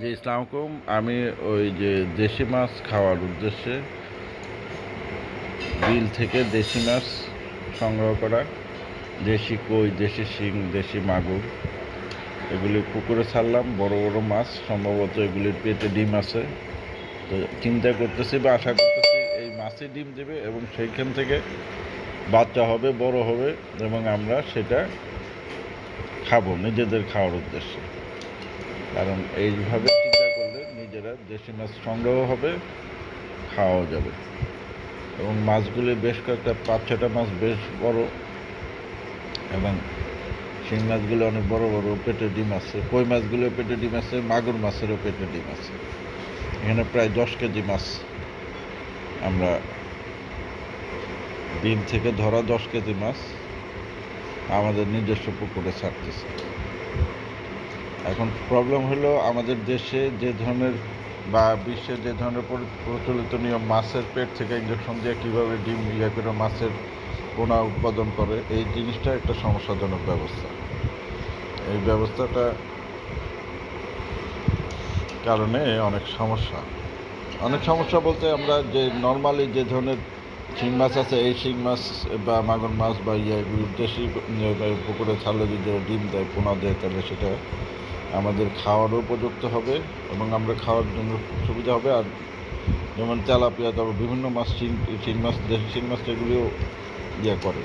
জি, আসসালামু আলাইকুম। আমি ওই যে দেশি মাছ খাওয়ার উদ্দেশ্যে বিল থেকে দেশি মাছ সংগ্রহ করা, দেশি কই, দেশি শিং, দেশি মাগুর এগুলি পুকুরে ছাড়লাম। বড় বড় মাছ, সম্ভবত এগুলির পেটে ডিম আছে। তো চিন্তা করতেছি বা আশা করতেছি এই মাছই ডিম দেবে এবং সেইখান থেকে বাচ্চা হবে, বড় হবে এবং আমরা সেটা খাবো নিজেদের খাওয়ার উদ্দেশ্যে। কারণ এইভাবে চিন্তা করলে নিজেরা দেশি মাছ সংগ্রহ হবে, খাওয়াও যাবে। এবং মাছগুলি বেশ কয়েকটা 5-6টা মাছ বেশ বড়, এবং শিং মাছগুলো অনেক বড় বড়, পেটে ডিম আছে। কই মাছগুলোর পেটে ডিম আছে, মাগুর মাছেরও পেটে ডিম আছে। এখানে প্রায় 10 কেজি মাছ আমরা বিল থেকে ধরা 10 কেজি মাছ আমাদের নিজস্ব পুকুরে ছাড়তেছি। এখন প্রবলেম হলো আমাদের দেশে যে ধরনের বা বিশ্বে যে ধরনের প্রচলিত নিয়ম, মাছের পেট থেকে ইঞ্জেকশন দিয়ে কীভাবে ডিম করে মাছের পোনা উৎপাদন করে, এই জিনিসটা একটা সমস্যাজনক ব্যবস্থা। এই ব্যবস্থাটা কারণে অনেক সমস্যা বলতে আমরা যে নর্মালি যে ধরনের শিং মাছ আছে, এই শিং মাছ বা মাগুর মাছ বা এগুলো দেশি পুকুরে ছাড়লে যদি ডিম দেয়, পোনা দেয়, তাহলে সেটা আমাদের খাওয়ারও উপযুক্ত হবে এবং আমরা খাওয়ার জন্য সুবিধা হবে। আর যেমন তেলাপিয়া, তারপর বিভিন্ন মাছ, শিং মাছ, দেশি শিং মাছ এগুলিও করে।